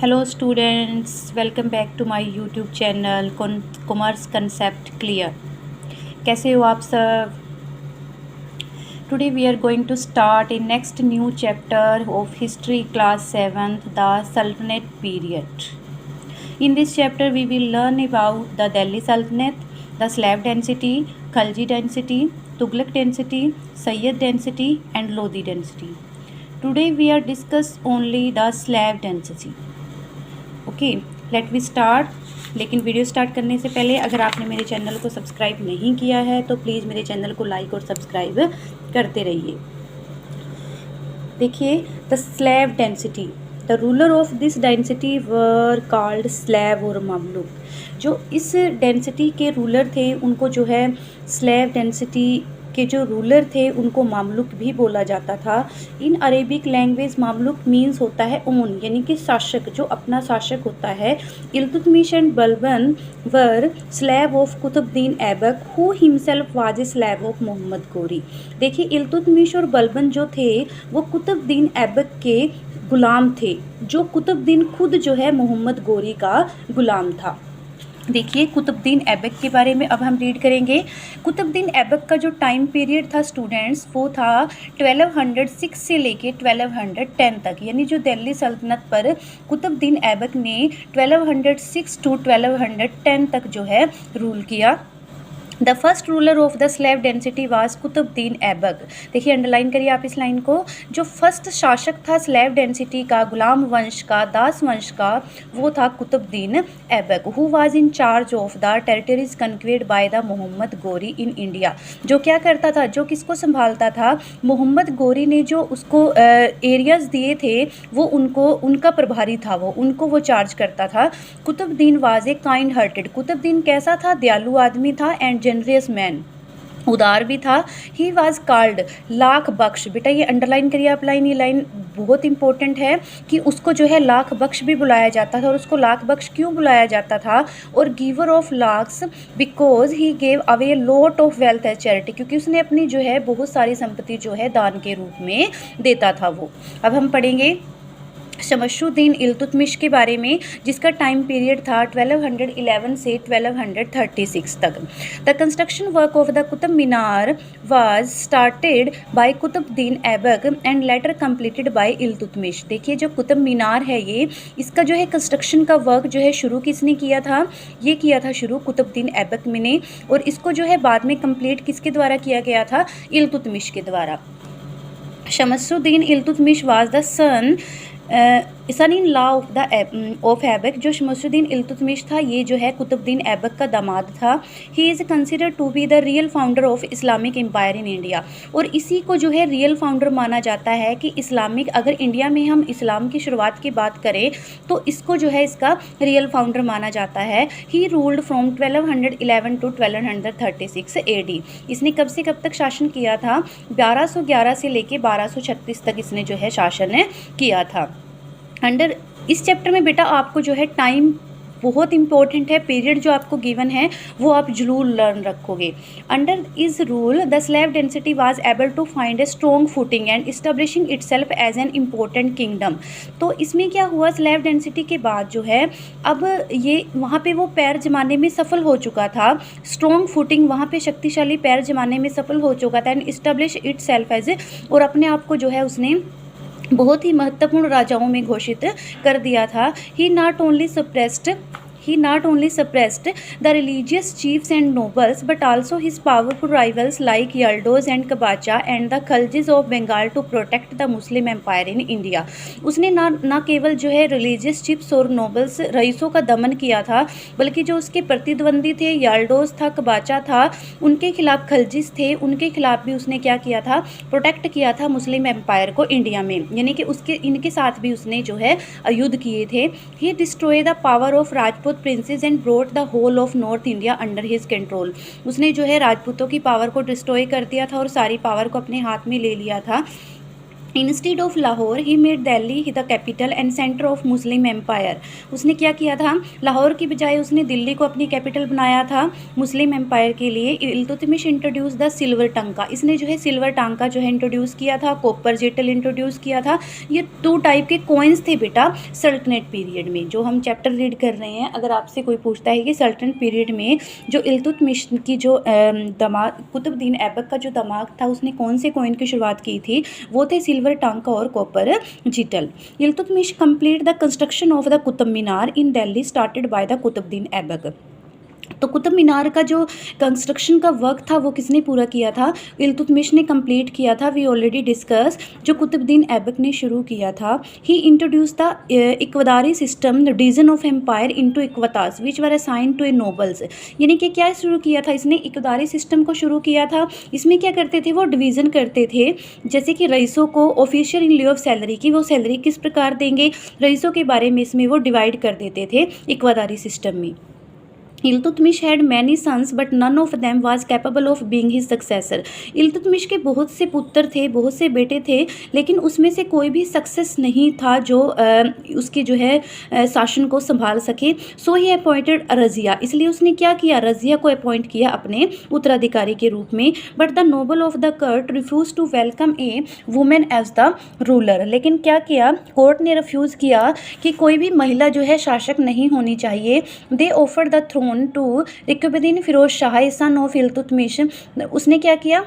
Hello students, welcome back to my YouTube channel commerce concept clear. कैसे हो आप सब? Today we are going to start a next new chapter of history class 7th, the sultanate period. In this chapter we will learn about the Delhi Sultanate, the slave density, Khalji density, Tughlaq density, Sayyid density and Lodi density. Today we are discuss only the slave density. Okay, let we start. लेकिन video start करने से पहले अगर आपने मेरे channel को subscribe नहीं किया है तो प्लीज़ मेरे चैनल को लाइक और सब्सक्राइब करते रहिए. देखिए, the slave density, the ruler of this density were called slave और ममलूक. जो इस डेंसिटी के रूलर थे उनको जो है स्लेव डेंसिटी के जो रूलर थे उनको मामलुक भी बोला जाता था. इन अरेबिक लैंग्वेज मामलुक मीन्स होता है ओन, यानी कि शासक, जो अपना शासक होता है. Iltutmish and Balban were slave of Qutbuddin Aibak who himself was a slave of Mohammad Ghori. देखिए, इल्तुतमिश और बलबन जो थे वो कुतुबुद्दीन ऐबक के गुलाम थे, जो कुतुबुद्दीन खुद जो है मोहम्मद गोरी का गुलाम था. देखिए, कुतुबुद्दीन ऐबक के बारे में अब हम रीड करेंगे. कुतुबुद्दीन ऐबक का जो टाइम पीरियड था स्टूडेंट्स, वो था 1206 से लेके 1210 तक. यानी जो दिल्ली सल्तनत पर कुतुबुद्दीन ऐबक ने 1206 टू 1210 तक जो है रूल किया. The first ruler of the slave dynasty was Qutbuddin Aibak. देखिए, अंडरलाइन करिए आप इस लाइन को. जो फर्स्ट शासक था स्लेव डेंसिटी का, गुलाम वंश का, दास वंश का, वो था Qutbuddin Aibak. Who was in charge of the territories conquered by the Mohammad Ghori in India. जो क्या करता था, जो किसको संभालता था? मोहम्मद गोरी ने जो उसको एरियाज दिए थे वो उनका प्रभारी था, उनको वो चार्ज करता था. Qutbuddin was a kind hearted. Qutbuddin कैसा था? दयालु आदमी था. एंड जेनरियस मैन, उदार भी था. ही वाज कॉल्ड लाख बख्श. बेटा ये अंडरलाइन करिए आप लाइन, ये लाइन बहुत इंपॉर्टेंट है कि उसको जो है लाख बख्श भी बुलाया जाता था. और उसको लाख बख्श क्यों बुलाया जाता था? और giver of lakhs because he gave away lot of wealth as charity, क्योंकि उसने अपनी जो है बहुत सारी संपत्ति जो है दान के रूप में देता था वो. अब हम पढ़ेंगे शमशुद्दीन इल्तुतमिश के बारे में, जिसका टाइम पीरियड था 1211 से 1236 तक. The construction work of the Qutub Minar was started by Qutbuddin Aibak and later completed by Iltutmish. देखिए, जो कुतुब मीनार है ये, इसका जो है कंस्ट्रक्शन का वर्क जो है शुरू किसने किया था? ये किया था शुरू कुतुबुद्दीन ऐबक ने. और इसको जो है बाद में कंप्लीट किसके द्वारा किया गया था? इल्तुतमिश के द्वारा. Shamsuddin Iltutmish was the son in law of Aibak. जो शमशुद्दीन इल्तुतमिश था ये जो है कुतुबुद्दीन ऐबक का दामाद था. He is considered to be the real founder of Islamic empire in India. और इसी को जो है रियल फाउंडर माना जाता है कि इस्लामिक, अगर इंडिया में हम इस्लाम की शुरुआत की बात करें तो इसको जो है इसका रियल फाउंडर माना जाता है. He ruled from 1211 to 1236 AD. इसने कब से कब तक शासन किया था? 1211 से लेके 1236 तक इसने जो है शासन किया था. अंडर इस चैप्टर में बेटा आपको जो है टाइम बहुत इंपॉर्टेंट है. पीरियड जो आपको गिवन है वो आप जरूर लर्न रखोगे. Under his rule the slave dynasty was able to find a strong footing and establishing itself as an important kingdom. तो इसमें क्या हुआ? स्लेव डेंसिटी के बाद जो है अब ये वहाँ पे वो पैर जमाने में सफल हो चुका था. स्ट्रॉन्ग फुटिंग, वहाँ पे शक्तिशाली पैर जमाने में सफल हो चुका था. एंड इस्टेब्लिश इटसेल्फ एज, और अपने आप को जो है उसने बहुत ही महत्वपूर्ण राजाओं में घोषित कर दिया था. He not only suppressed the religious chiefs and nobles but also his powerful rivals like Yaldos and Kabacha and the Khaljis of Bengal to protect the Muslim empire in India. उसने ना केवल जो है रिलीजियस चिफ्स और nobles रईसों का दमन किया था, बल्कि जो उसके प्रतिद्वंदी थे, याल्डोस था, कबाचा था, उनके खिलाफ खलजिस थे, उनके खिलाफ भी उसने क्या किया था? प्रोटेक्ट किया था मुस्लिम एम्पायर को इंडिया में. यानी कि इनके साथ भी उसने जो है युद्ध किए थे. He destroy the power of Rajput princes and brought the whole of north India under his control. उसने जो है राजपूतों की पावर को डिस्ट्रॉय कर दिया था और सारी पावर को अपने हाथ में ले लिया था. Instead of Lahore he made Delhi the capital and centre of Muslim empire. उसने क्या किया था, लाहौर की बजाय उसने दिल्ली को अपनी कैपिटल बनाया था मुस्लिम एम्पायर के लिए। इल्तुतमिश इंट्रोड्यूस द सिल्वर टांका, इसने जो है सिल्वर टांका जो है इंट्रोड्यूस किया था, कॉपर जेटल इंट्रोड्यूस किया था। ये 2 टाइप के कॉइन्स थे बेटा सल्तनत पीरियड में, जो हम चैप्टर रीड कर रहे हैं। अगर आपसे कोई पूछता है कि सल्तनत पीरियड में जो इल्तुतमिश की जो दमाग कुतुबुद्दीन ऐबक का जो दमाग था उसने कौन से कॉइन की शुरुआत की थी, वो थे सिल्वर टांका और copper jital. Iltutmish complete the construction of the Qutub Minar in Delhi started by the Qutbuddin Aibak. तो कुतुब मीनार का जो कंस्ट्रक्शन का वर्क था वो किसने पूरा किया था, इल्तुतमिश ने कंप्लीट किया था। वी ऑलरेडी डिस्कस, जो कुतुबुद्दीन ऐबक ने शुरू किया था। He introduce the iqtadari system division of empire into iqtas which were assign to a nobles. यानी कि क्या शुरू किया था इसने, इक्वदारी सिस्टम को शुरू किया था। इसमें क्या करते थे, वो डिवीज़न करते थे, जैसे कि रईसों को ऑफिशियल इन लिeu ऑफ सैलरी की वो सैलरी किस प्रकार देंगे, रईसों के बारे में इसमें वो डिवाइड कर देते थे इक्वदारी सिस्टम में। Iltutmish had many sons but none of them was capable of being his successor. Iltutmish के बहुत से पुत्र थे, बहुत से बेटे थे, लेकिन उसमें से कोई भी सक्सेस नहीं था जो उसके जो है शासन को संभाल सके। सो ही अपॉइंटेड रजिया, इसलिए उसने क्या किया, रजिया को अपॉइंट किया अपने उत्तराधिकारी के रूप में। But the noble of the court refuse to welcome a women as the ruler. लेकिन क्या किया, कोर्ट ने रिफ्यूज़ किया कि कोई भी महिला जो है शासक नहीं होनी चाहिए। They offered the throne to Ruknuddin Firoz Shah son of Iltutmish. उसने क्या किया,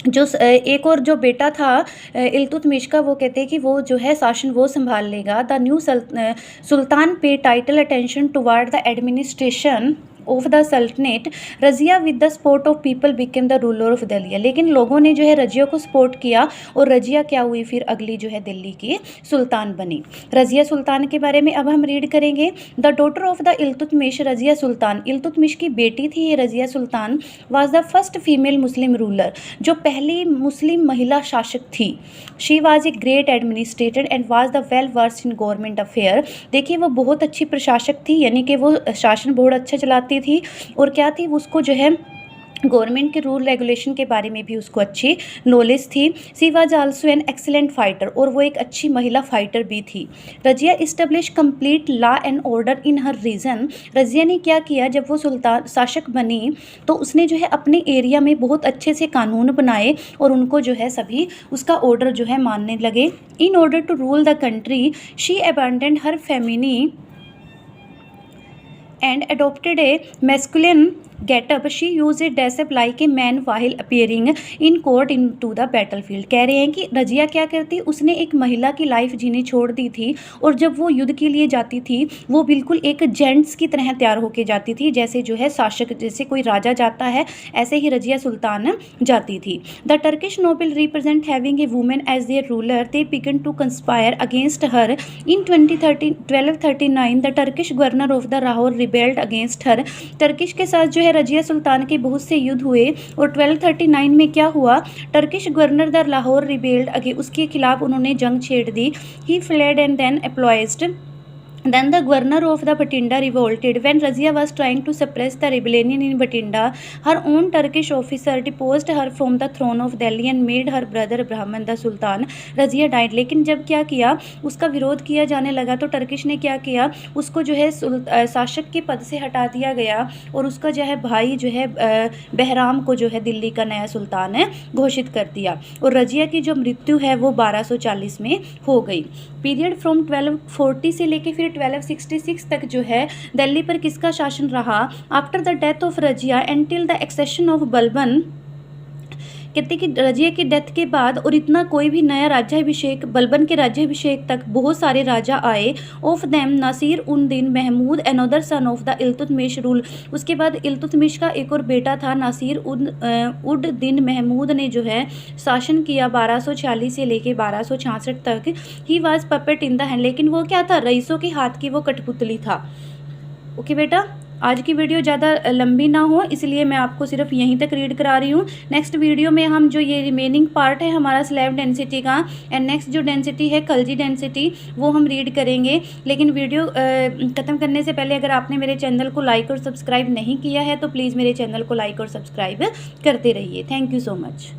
जो एक और जो बेटा था इल्तुतमिश का, वो कहते हैं कि वो जो है शासन वो संभाल लेगा। The new sultan paid little attention toward the administration of the sultanate. Razia with the support of people became the ruler of Delhi. लेकिन लोगों ने जो है रजिया को सपोर्ट किया और रजिया क्या हुई, फिर अगली जो है दिल्ली की सुल्तान बनी। रजिया सुल्तान के बारे में अब हम रीड करेंगे। The daughter of the Iltutmish Razia Sultan, Iltutmish की बेटी थी ये Razia Sultan. Was the first female Muslim ruler, जो पहली मुस्लिम महिला शासक थी। She was a great administrator and was the well versed in government affair. देखिए वो बहुत अच्छी प्रशासक थी, यानी कि वो शासन बहुत अच्छा चलाती थी। और क्या थी, उसको जो है गवर्नमेंट के रूल रेगुलेशन के बारे में भी उसको अच्छी नॉलेज थी। She was also an excellent fighter, और वो एक अच्छी महिला फाइटर भी थी। Razia establish complete law and order in her region. Razia ने क्या किया, जब वो सुल्तान शासक बनी तो उसने जो है अपने एरिया में बहुत अच्छे से कानून बनाए और उनको जो है सभी उसका ऑर्डर जो है मानने लगे। In order to rule the country she abandoned her feminine and adopted a masculine getup. She use it dress up like a man while appearing in court in to the battlefield. कह रहे हैं कि रजिया क्या करती, उसने एक महिला की लाइफ जीनी छोड़ दी थी, और जब वो युद्ध के लिए जाती थी वो बिल्कुल एक जेंट्स की तरह तैयार होके जाती थी, जैसे जो है शासक, जैसे कोई राजा जाता है ऐसे ही रजिया सुल्तान जाती थी। The Turkish noble represent having a women as their ruler, they began to conspire against her. In 1239 the Turkish governor of the Lahore rebelled against her. Turkish के साथ जो है रजिया सुल्तान के बहुत से युद्ध हुए, और 1239 में क्या हुआ, Turkish governor the Lahore rebelled अगे, उसके खिलाफ उन्होंने जंग छेड़ दी। He fled and then apologised. Then the governor of the Batinda revolted. When Razia was trying to suppress the rebellion in Batinda, her own Turkish officer deposed her from the throne of Delhi and made her brother Brahman the Sultan. Razia died. लेकिन जब क्या किया, उसका विरोध किया जाने लगा तो टर्किश ने क्या किया, उसको जो है शासक के पद से हटा दिया गया, और उसका जो है भाई जो है बहराम को जो है दिल्ली का नया सुल्तान है घोषित कर दिया। और रजिया की जो मृत्यु है वो 1240 में हो गई। पीरियड फ्रॉम 1240 से लेके फिर 1266 तक जो है दिल्ली पर किसका शासन रहा, after the death of Razia and till the accession of Balban. कहते कि रजिया की डेथ के बाद और इतना कोई भी नया राज्याभिषेक, बलबन के राज्याभिषेक तक बहुत सारे राजा आए। Of them Nasiruddin Mahmud another son of the Iltutmish rule. उसके बाद इल्तुतमिश का एक और बेटा था नासिर उद दिन महमूद ने जो है शासन किया 1246 से लेके 1266 तक। He was puppet in the hand, लेकिन वो क्या था, रईसों के हाथ की वो कठपुतली था। ओके बेटा, आज की वीडियो ज़्यादा लंबी ना हो इसलिए मैं आपको सिर्फ यहीं तक रीड करा रही हूँ। नेक्स्ट वीडियो में हम जो ये रिमेनिंग पार्ट है हमारा स्लैब डेंसिटी का, एंड नेक्स्ट जो डेंसिटी है खलजी डेंसिटी, वो हम रीड करेंगे। लेकिन वीडियो ख़त्म करने से पहले अगर आपने मेरे चैनल को लाइक और सब्सक्राइब नहीं किया है तो प्लीज़ मेरे चैनल को लाइक और सब्सक्राइब करते रहिए। Thank you so much.